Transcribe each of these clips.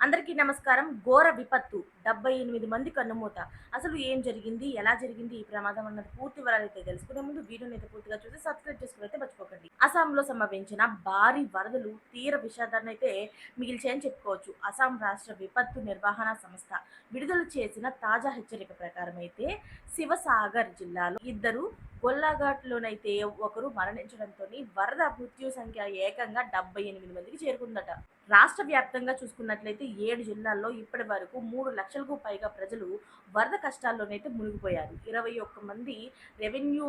అందరికీ నమస్కారం. ఘోర విపత్తు. 78 మంది కన్నుమూత. అసలు ఏం జరిగింది? ఎలా జరిగింది ఈ ప్రమాదం అన్నది పూర్తి వివరాలైతే తెలుసుకునే ముందు వీడియోనైతే పూర్తిగా చూసి సబ్స్క్రైబ్ చేసుకోనైతే మర్చిపోకండి. అస్సాంలో సంభవించిన భారీ వరదలు తీర విషాదాన్నైతే మిగిల్చాయని చెప్పుకోవచ్చు. అస్సాం రాష్ట్ర విపత్తు నిర్వహణ సంస్థ విడుదల చేసిన తాజా హెచ్చరిక ప్రకారం అయితే శివసాగర్ జిల్లాలో ఇద్దరు గొల్లాఘాట్లోనైతే ఒకరు మరణించడంతోని వరద మృత్యు సంఖ్య ఏకంగా 78 మందికి చేరుకుందట. రాష్ట్ర వ్యాప్తంగా చూసుకున్నట్లయితే 7 జిల్లాల్లో ఇప్పటి వరకు 3 లక్షలకు పైగా ప్రజలు వరద కష్టాల్లోనైతే మునిగిపోయారు. 21 మంది రెవెన్యూ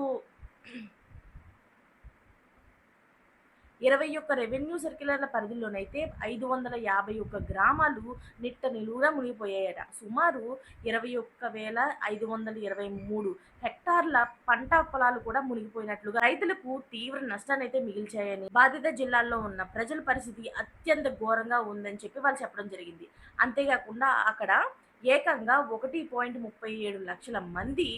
21 రెవెన్యూ సర్కిలర్ల పరిధిలోనైతే 551 గ్రామాలు నిట్ట నిలువునా మునిగిపోయాయట. సుమారు 21,523 హెక్టార్ల పంట పొలాలు కూడా మునిగిపోయినట్లుగా రైతులకు తీవ్ర నష్టాన్నైతే మిగిల్చాయని, బాధిత జిల్లాల్లో ఉన్న ప్రజల పరిస్థితి అత్యంత ఘోరంగా ఉందని చెప్పి వాళ్ళు చెప్పడం జరిగింది. అంతేకాకుండా అక్కడ ఏకంగా 1.37 లక్షల మంది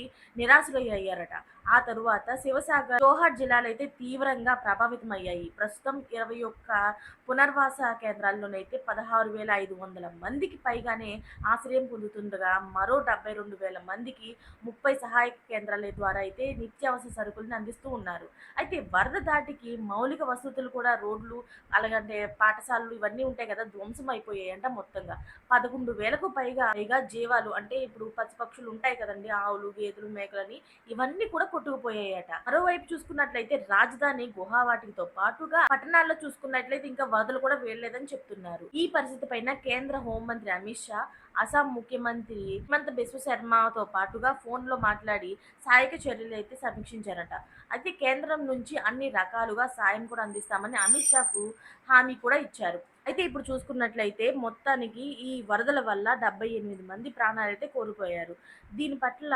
నిరాశ్రయ్యారట. ఆ తరువాత శివసాగర్, జోహార్ జిల్లాలైతే తీవ్రంగా ప్రభావితమయ్యాయి. ప్రస్తుతం 21 పునర్వాస కేంద్రాల్లోనైతే 16,500 మందికి పైగానే ఆశ్రయం పొందుతుండగా మరో 72,000 మందికి 30 సహాయక కేంద్రాల ద్వారా అయితే నిత్యావసర సరుకులను అందిస్తూ ఉన్నారు. అయితే వరద దాటికి మౌలిక వసతులు కూడా రోడ్లు, అలాగంటే పాఠశాలలు ఇవన్నీ ఉంటాయి కదా, ధ్వంసం అయిపోయాయంట మొత్తంగా. 11,000కు పైగా జీవాలు, అంటే ఇప్పుడు పక్షులు ఉంటాయి కదండి, ఆవులు, గేదెలు, మేకలని, ఇవన్నీ కూడా కొట్టుకుపోయాయట. మరోవైపు చూసుకున్నట్లయితే రాజధాని గువాహటితో పాటుగా పట్టణాల్లో చూసుకున్నట్లయితే ఇంకా వరదలు కూడా వేయలేదని చెప్తున్నారు. ఈ పరిస్థితి పైన కేంద్ర హోంమంత్రి అమిత్ షా అస్సాం ముఖ్యమంత్రి హిమంత బిశ్వ శర్మతో పాటుగా ఫోన్ లో మాట్లాడి సహాయక చర్యలు అయితే సమీక్షించారట. అయితే కేంద్రం నుంచి అన్ని రకాలుగా సాయం కూడా అందిస్తామని అమిత్ షాకు హామీ కూడా ఇచ్చారు. అయితే ఇప్పుడు చూసుకున్నట్లయితే మొత్తానికి ఈ వరదల వల్ల 78 మంది ప్రాణాలైతే కోల్పోయారు. దీని పట్ల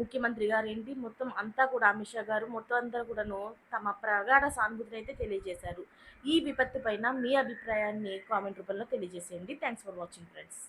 ముఖ్యమంత్రి గారు ఏంటి మొత్తం అంతా కూడా అమిత్ షా గారు మొత్తం అంతా కూడాను తమ ప్రగాఢ సానుభూతిని అయితే తెలియజేశారు. ఈ విపత్తు పైన మీ అభిప్రాయాన్ని కామెంట్ రూపంలో తెలియజేసేయండి. Thanks for watching friends.